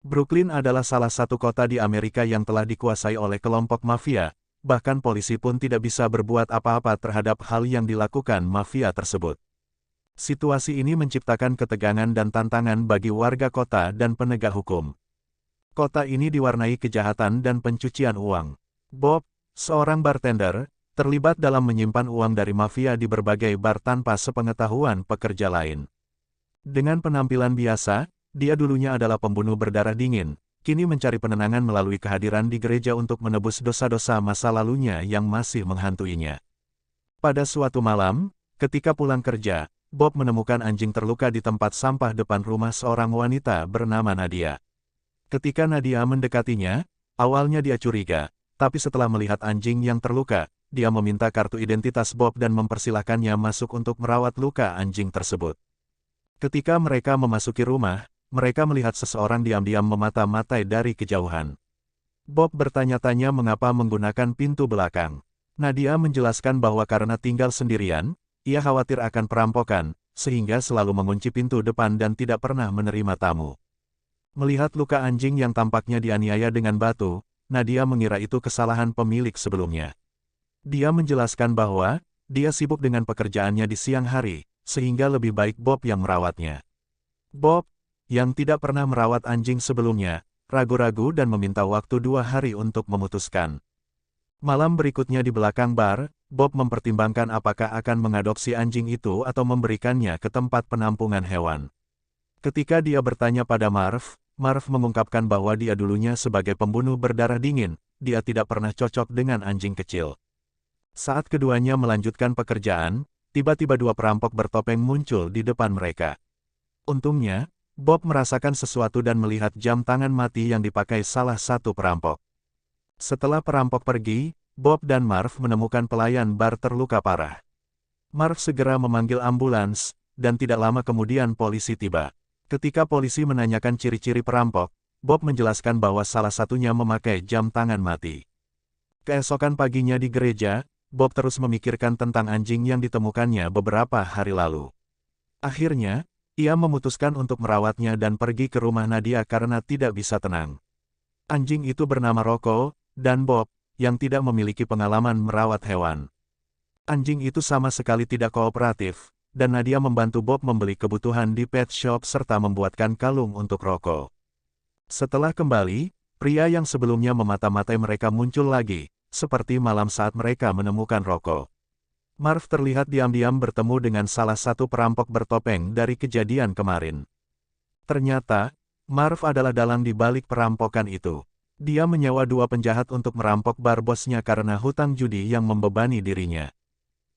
Brooklyn adalah salah satu kota di Amerika yang telah dikuasai oleh kelompok mafia, bahkan polisi pun tidak bisa berbuat apa-apa terhadap hal yang dilakukan mafia tersebut. Situasi ini menciptakan ketegangan dan tantangan bagi warga kota dan penegak hukum. Kota ini diwarnai kejahatan dan pencucian uang. Bob, seorang bartender, terlibat dalam menyimpan uang dari mafia di berbagai bar tanpa sepengetahuan pekerja lain. Dengan penampilan biasa, dia dulunya adalah pembunuh berdarah dingin, kini mencari penenangan melalui kehadiran di gereja untuk menebus dosa-dosa masa lalunya yang masih menghantuinya. Pada suatu malam, ketika pulang kerja, Bob menemukan anjing terluka di tempat sampah depan rumah seorang wanita bernama Nadia. Ketika Nadia mendekatinya, awalnya dia curiga, tapi setelah melihat anjing yang terluka, dia meminta kartu identitas Bob dan mempersilahkannya masuk untuk merawat luka anjing tersebut. Ketika mereka memasuki rumah, mereka melihat seseorang diam-diam memata-matai dari kejauhan. Bob bertanya-tanya mengapa menggunakan pintu belakang. Nadia menjelaskan bahwa karena tinggal sendirian, ia khawatir akan perampokan, sehingga selalu mengunci pintu depan dan tidak pernah menerima tamu. Melihat luka anjing yang tampaknya dianiaya dengan batu, Nadia mengira itu kesalahan pemilik sebelumnya. Dia menjelaskan bahwa dia sibuk dengan pekerjaannya di siang hari, sehingga lebih baik Bob yang merawatnya. Bob, yang tidak pernah merawat anjing sebelumnya, ragu-ragu dan meminta waktu 2 hari untuk memutuskan. Malam berikutnya di belakang bar, Bob mempertimbangkan apakah akan mengadopsi anjing itu atau memberikannya ke tempat penampungan hewan. Ketika dia bertanya pada Marv mengungkapkan bahwa dia dulunya sebagai pembunuh berdarah dingin, dia tidak pernah cocok dengan anjing kecil. Saat keduanya melanjutkan pekerjaan, tiba-tiba 2 perampok bertopeng muncul di depan mereka. Untungnya, Bob merasakan sesuatu dan melihat jam tangan mati yang dipakai salah satu perampok. Setelah perampok pergi, Bob dan Marv menemukan pelayan bar terluka parah. Marv segera memanggil ambulans, dan tidak lama kemudian polisi tiba. Ketika polisi menanyakan ciri-ciri perampok, Bob menjelaskan bahwa salah satunya memakai jam tangan mati. Keesokan paginya di gereja, Bob terus memikirkan tentang anjing yang ditemukannya beberapa hari lalu. Akhirnya, ia memutuskan untuk merawatnya dan pergi ke rumah Nadia karena tidak bisa tenang. Anjing itu bernama Rocco, dan Bob, yang tidak memiliki pengalaman merawat hewan. Anjing itu sama sekali tidak kooperatif, dan Nadia membantu Bob membeli kebutuhan di pet shop serta membuatkan kalung untuk Rocco. Setelah kembali, pria yang sebelumnya memata-matai mereka muncul lagi, seperti malam saat mereka menemukan Rocco. Marv terlihat diam-diam bertemu dengan salah satu perampok bertopeng dari kejadian kemarin. Ternyata, Marv adalah dalang di balik perampokan itu. Dia menyewa 2 penjahat untuk merampok bar bosnya karena hutang judi yang membebani dirinya.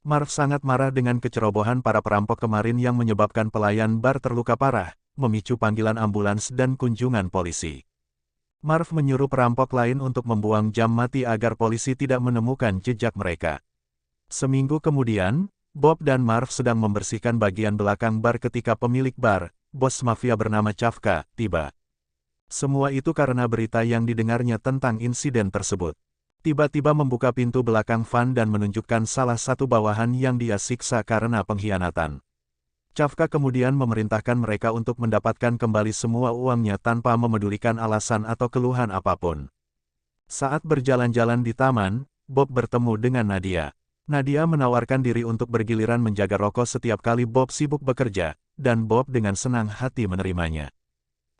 Marv sangat marah dengan kecerobohan para perampok kemarin yang menyebabkan pelayan bar terluka parah, memicu panggilan ambulans dan kunjungan polisi. Marv menyuruh perampok lain untuk membuang jam mati agar polisi tidak menemukan jejak mereka. Seminggu kemudian, Bob dan Marv sedang membersihkan bagian belakang bar ketika pemilik bar, bos mafia bernama Chavka, tiba. Semua itu karena berita yang didengarnya tentang insiden tersebut. Tiba-tiba membuka pintu belakang van dan menunjukkan salah satu bawahan yang dia siksa karena pengkhianatan. Chavka kemudian memerintahkan mereka untuk mendapatkan kembali semua uangnya tanpa memedulikan alasan atau keluhan apapun. Saat berjalan-jalan di taman, Bob bertemu dengan Nadia. Nadia menawarkan diri untuk bergiliran menjaga Rocco setiap kali Bob sibuk bekerja, dan Bob dengan senang hati menerimanya.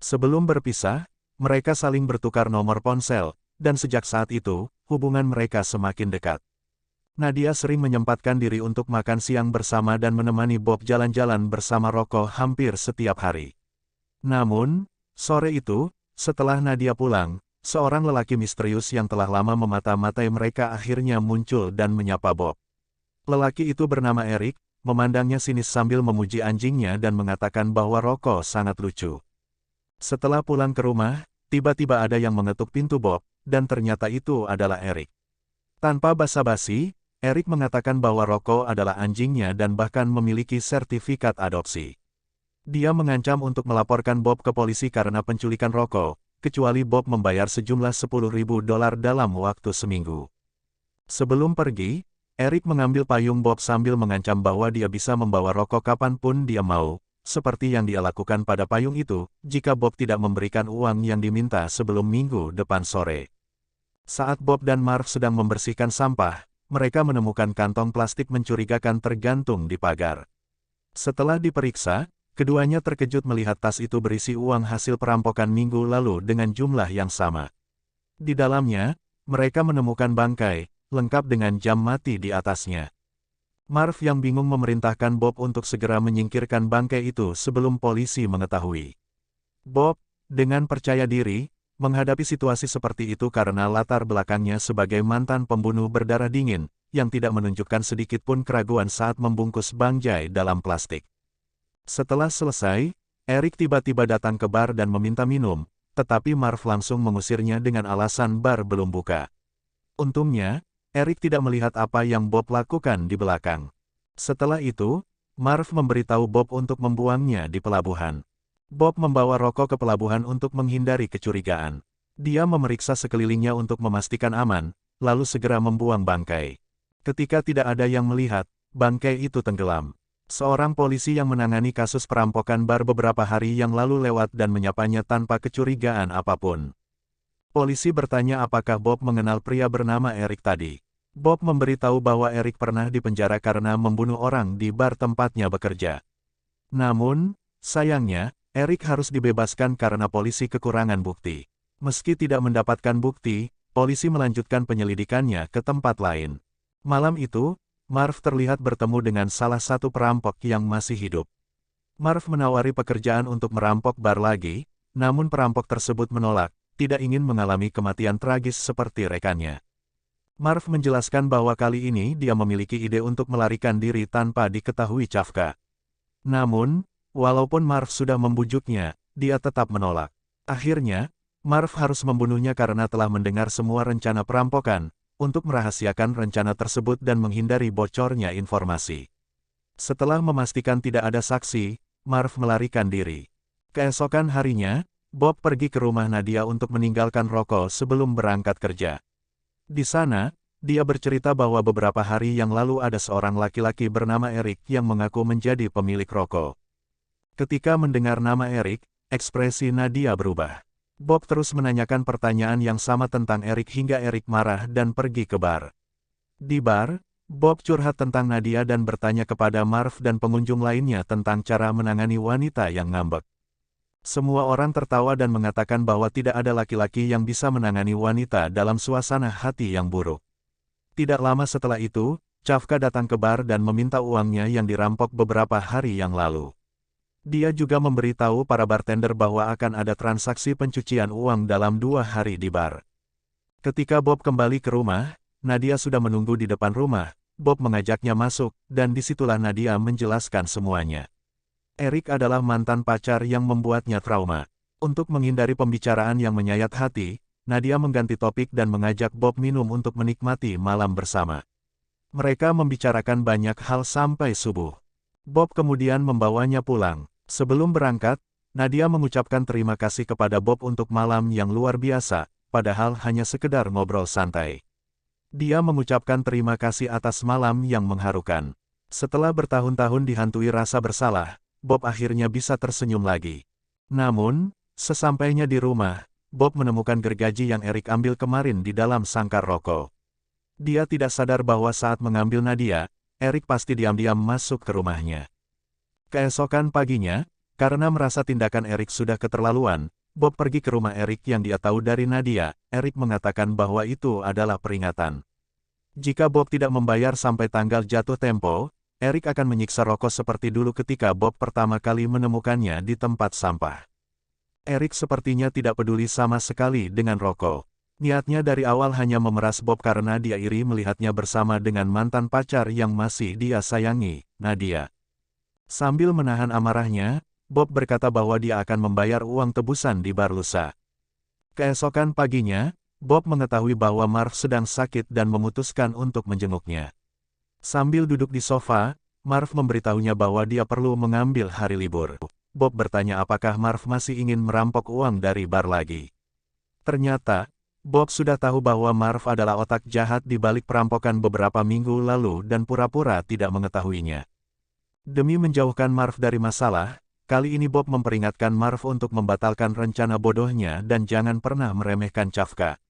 Sebelum berpisah, mereka saling bertukar nomor ponsel, dan sejak saat itu, hubungan mereka semakin dekat. Nadia sering menyempatkan diri untuk makan siang bersama dan menemani Bob jalan-jalan bersama Rocco hampir setiap hari. Namun, sore itu, setelah Nadia pulang, seorang lelaki misterius yang telah lama memata-matai mereka akhirnya muncul dan menyapa Bob. Lelaki itu bernama Eric, memandangnya sinis sambil memuji anjingnya dan mengatakan bahwa Rocco sangat lucu. Setelah pulang ke rumah, tiba-tiba ada yang mengetuk pintu Bob, dan ternyata itu adalah Eric. Tanpa basa-basi, Eric mengatakan bahwa Rocco adalah anjingnya dan bahkan memiliki sertifikat adopsi. Dia mengancam untuk melaporkan Bob ke polisi karena penculikan Rocco, kecuali Bob membayar sejumlah $10.000 dalam waktu seminggu. Sebelum pergi, Eric mengambil payung Bob sambil mengancam bahwa dia bisa membawa Rocco kapanpun dia mau, seperti yang dia lakukan pada payung itu, jika Bob tidak memberikan uang yang diminta sebelum minggu depan sore. Saat Bob dan Marv sedang membersihkan sampah, mereka menemukan kantong plastik mencurigakan tergantung di pagar. Setelah diperiksa, keduanya terkejut melihat tas itu berisi uang hasil perampokan minggu lalu dengan jumlah yang sama. Di dalamnya, mereka menemukan bangkai, lengkap dengan jam mati di atasnya. Marv yang bingung memerintahkan Bob untuk segera menyingkirkan bangkai itu sebelum polisi mengetahui. Bob, dengan percaya diri, menghadapi situasi seperti itu karena latar belakangnya sebagai mantan pembunuh berdarah dingin, yang tidak menunjukkan sedikit pun keraguan saat membungkus Bang Jai dalam plastik. Setelah selesai, Eric tiba-tiba datang ke bar dan meminta minum, tetapi Marv langsung mengusirnya dengan alasan bar belum buka. Untungnya, Eric tidak melihat apa yang Bob lakukan di belakang. Setelah itu, Marv memberitahu Bob untuk membuangnya di pelabuhan. Bob membawa rokok ke pelabuhan untuk menghindari kecurigaan. Dia memeriksa sekelilingnya untuk memastikan aman, lalu segera membuang bangkai. Ketika tidak ada yang melihat, bangkai itu tenggelam. Seorang polisi yang menangani kasus perampokan bar beberapa hari yang lalu lewat dan menyapanya tanpa kecurigaan apapun. Polisi bertanya apakah Bob mengenal pria bernama Eric tadi. Bob memberitahu bahwa Eric pernah dipenjara karena membunuh orang di bar tempatnya bekerja. Namun, sayangnya, Eric harus dibebaskan karena polisi kekurangan bukti. Meski tidak mendapatkan bukti, polisi melanjutkan penyelidikannya ke tempat lain. Malam itu, Marv terlihat bertemu dengan salah satu perampok yang masih hidup. Marv menawari pekerjaan untuk merampok bar lagi, namun perampok tersebut menolak, tidak ingin mengalami kematian tragis seperti rekannya. Marv menjelaskan bahwa kali ini dia memiliki ide untuk melarikan diri tanpa diketahui Cafka. Namun, walaupun Marv sudah membujuknya, dia tetap menolak. Akhirnya, Marv harus membunuhnya karena telah mendengar semua rencana perampokan, untuk merahasiakan rencana tersebut dan menghindari bocornya informasi. Setelah memastikan tidak ada saksi, Marv melarikan diri. Keesokan harinya, Bob pergi ke rumah Nadia untuk meninggalkan rokok sebelum berangkat kerja. Di sana, dia bercerita bahwa beberapa hari yang lalu ada seorang laki-laki bernama Eric yang mengaku menjadi pemilik rokok. Ketika mendengar nama Eric, ekspresi Nadia berubah. Bob terus menanyakan pertanyaan yang sama tentang Eric hingga Eric marah dan pergi ke bar. Di bar, Bob curhat tentang Nadia dan bertanya kepada Marv dan pengunjung lainnya tentang cara menangani wanita yang ngambek. Semua orang tertawa dan mengatakan bahwa tidak ada laki-laki yang bisa menangani wanita dalam suasana hati yang buruk. Tidak lama setelah itu, Cafka datang ke bar dan meminta uangnya yang dirampok beberapa hari yang lalu. Dia juga memberitahu para bartender bahwa akan ada transaksi pencucian uang dalam 2 hari di bar. Ketika Bob kembali ke rumah, Nadia sudah menunggu di depan rumah. Bob mengajaknya masuk, dan disitulah Nadia menjelaskan semuanya. Eric adalah mantan pacar yang membuatnya trauma. Untuk menghindari pembicaraan yang menyayat hati, Nadia mengganti topik dan mengajak Bob minum untuk menikmati malam bersama. Mereka membicarakan banyak hal sampai subuh. Bob kemudian membawanya pulang. Sebelum berangkat, Nadia mengucapkan terima kasih kepada Bob untuk malam yang luar biasa, padahal hanya sekedar ngobrol santai. Dia mengucapkan terima kasih atas malam yang mengharukan. Setelah bertahun-tahun dihantui rasa bersalah, Bob akhirnya bisa tersenyum lagi. Namun, sesampainya di rumah, Bob menemukan gergaji yang Eric ambil kemarin di dalam sangkar rokok. Dia tidak sadar bahwa saat mengambil Nadia, Eric pasti diam-diam masuk ke rumahnya. Keesokan paginya, karena merasa tindakan Eric sudah keterlaluan, Bob pergi ke rumah Eric yang dia tahu dari Nadia. Eric mengatakan bahwa itu adalah peringatan. Jika Bob tidak membayar sampai tanggal jatuh tempo, Eric akan menyiksa rokok seperti dulu ketika Bob pertama kali menemukannya di tempat sampah. Eric sepertinya tidak peduli sama sekali dengan rokok. Niatnya dari awal hanya memeras Bob karena dia iri melihatnya bersama dengan mantan pacar yang masih dia sayangi, Nadia. Sambil menahan amarahnya, Bob berkata bahwa dia akan membayar uang tebusan di bar lusa. Keesokan paginya, Bob mengetahui bahwa Marv sedang sakit dan memutuskan untuk menjenguknya. Sambil duduk di sofa, Marv memberitahunya bahwa dia perlu mengambil hari libur. Bob bertanya apakah Marv masih ingin merampok uang dari bar lagi. Ternyata, Bob sudah tahu bahwa Marv adalah otak jahat di balik perampokan beberapa minggu lalu dan pura-pura tidak mengetahuinya. Demi menjauhkan Marv dari masalah, kali ini Bob memperingatkan Marv untuk membatalkan rencana bodohnya dan jangan pernah meremehkan Chavka.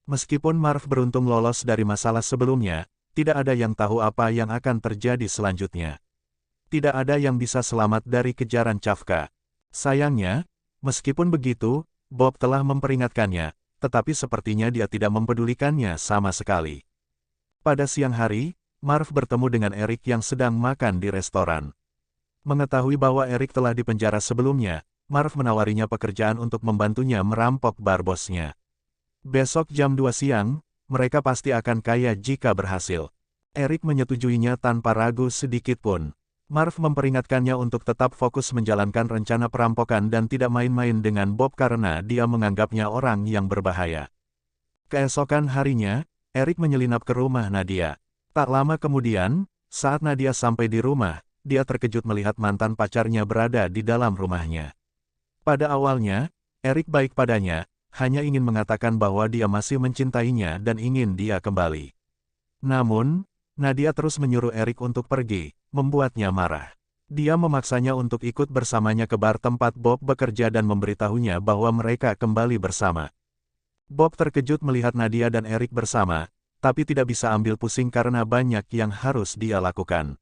Meskipun Marv beruntung lolos dari masalah sebelumnya, tidak ada yang tahu apa yang akan terjadi selanjutnya. Tidak ada yang bisa selamat dari kejaran Chavka. Sayangnya, meskipun begitu, Bob telah memperingatkannya, tetapi sepertinya dia tidak mempedulikannya sama sekali. Pada siang hari, Marv bertemu dengan Eric yang sedang makan di restoran. Mengetahui bahwa Eric telah dipenjara sebelumnya, Marv menawarinya pekerjaan untuk membantunya merampok bar bosnya. Besok jam 2 siang, mereka pasti akan kaya jika berhasil. Eric menyetujuinya tanpa ragu sedikit pun. Marv memperingatkannya untuk tetap fokus menjalankan rencana perampokan dan tidak main-main dengan Bob karena dia menganggapnya orang yang berbahaya. Keesokan harinya, Eric menyelinap ke rumah Nadia. Tak lama kemudian, saat Nadia sampai di rumah, dia terkejut melihat mantan pacarnya berada di dalam rumahnya. Pada awalnya, Eric baik padanya, hanya ingin mengatakan bahwa dia masih mencintainya dan ingin dia kembali. Namun, Nadia terus menyuruh Eric untuk pergi, membuatnya marah. Dia memaksanya untuk ikut bersamanya ke bar tempat Bob bekerja dan memberitahunya bahwa mereka kembali bersama. Bob terkejut melihat Nadia dan Eric bersama, tapi tidak bisa ambil pusing karena banyak yang harus dia lakukan.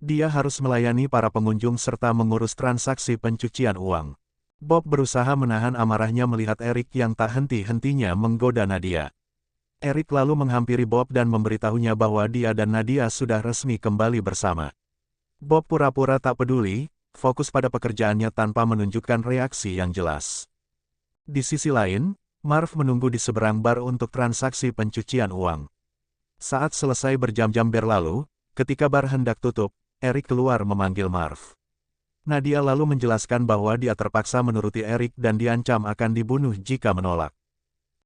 Dia harus melayani para pengunjung serta mengurus transaksi pencucian uang. Bob berusaha menahan amarahnya melihat Eric yang tak henti-hentinya menggoda Nadia. Eric lalu menghampiri Bob dan memberitahunya bahwa dia dan Nadia sudah resmi kembali bersama. Bob pura-pura tak peduli, fokus pada pekerjaannya tanpa menunjukkan reaksi yang jelas. Di sisi lain, Marv menunggu di seberang bar untuk transaksi pencucian uang. Saat selesai berjam-jam berlalu, ketika bar hendak tutup, Eric keluar memanggil Marv. Nadia lalu menjelaskan bahwa dia terpaksa menuruti Eric dan diancam akan dibunuh jika menolak.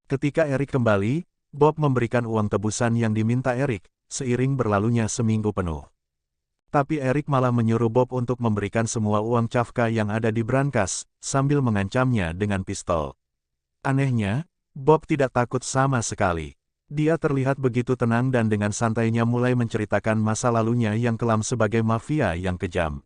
Ketika Eric kembali, Bob memberikan uang tebusan yang diminta Eric, seiring berlalunya seminggu penuh. Tapi Eric malah menyuruh Bob untuk memberikan semua uang Chavka yang ada di brankas, sambil mengancamnya dengan pistol. Anehnya, Bob tidak takut sama sekali. Dia terlihat begitu tenang dan dengan santainya mulai menceritakan masa lalunya yang kelam sebagai mafia yang kejam.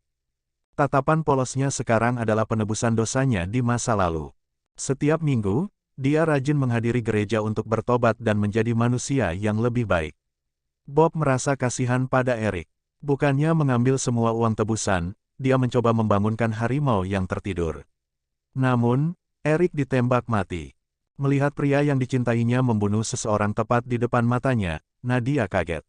Tatapan polosnya sekarang adalah penebusan dosanya di masa lalu. Setiap minggu, dia rajin menghadiri gereja untuk bertobat dan menjadi manusia yang lebih baik. Bob merasa kasihan pada Eric. Bukannya mengambil semua uang tebusan, dia mencoba membangunkan harimau yang tertidur. Namun, Eric ditembak mati. Melihat pria yang dicintainya membunuh seseorang tepat di depan matanya, Nadia kaget.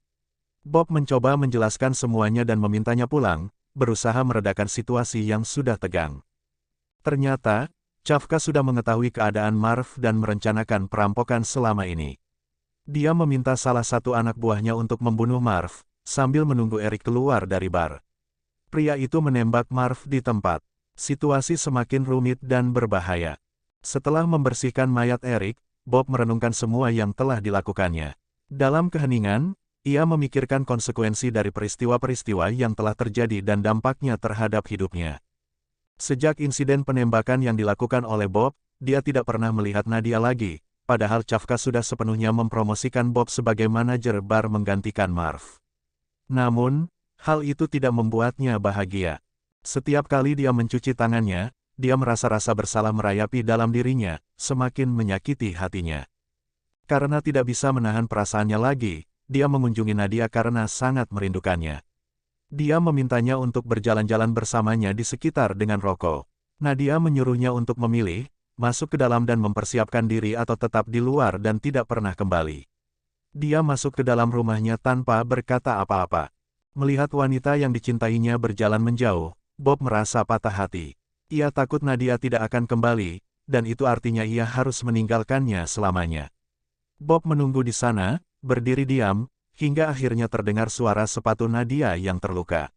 Bob mencoba menjelaskan semuanya dan memintanya pulang, berusaha meredakan situasi yang sudah tegang. Ternyata, Chavka sudah mengetahui keadaan Marv dan merencanakan perampokan selama ini. Dia meminta salah satu anak buahnya untuk membunuh Marv, sambil menunggu Eric keluar dari bar. Pria itu menembak Marv di tempat. Situasi semakin rumit dan berbahaya. Setelah membersihkan mayat Eric, Bob merenungkan semua yang telah dilakukannya. Dalam keheningan, ia memikirkan konsekuensi dari peristiwa-peristiwa yang telah terjadi dan dampaknya terhadap hidupnya. Sejak insiden penembakan yang dilakukan oleh Bob, dia tidak pernah melihat Nadia lagi, padahal Chavka sudah sepenuhnya mempromosikan Bob sebagai manajer bar menggantikan Marv. Namun, hal itu tidak membuatnya bahagia. Setiap kali dia mencuci tangannya, dia merasa rasa bersalah merayapi dalam dirinya, semakin menyakiti hatinya. Karena tidak bisa menahan perasaannya lagi, dia mengunjungi Nadia karena sangat merindukannya. Dia memintanya untuk berjalan-jalan bersamanya di sekitar dengan rokok. Nadia menyuruhnya untuk memilih, masuk ke dalam dan mempersiapkan diri atau tetap di luar dan tidak pernah kembali. Dia masuk ke dalam rumahnya tanpa berkata apa-apa. Melihat wanita yang dicintainya berjalan menjauh, Bob merasa patah hati. Ia takut Nadia tidak akan kembali, dan itu artinya ia harus meninggalkannya selamanya. Bob menunggu di sana, berdiri diam, hingga akhirnya terdengar suara sepatu Nadia yang terluka.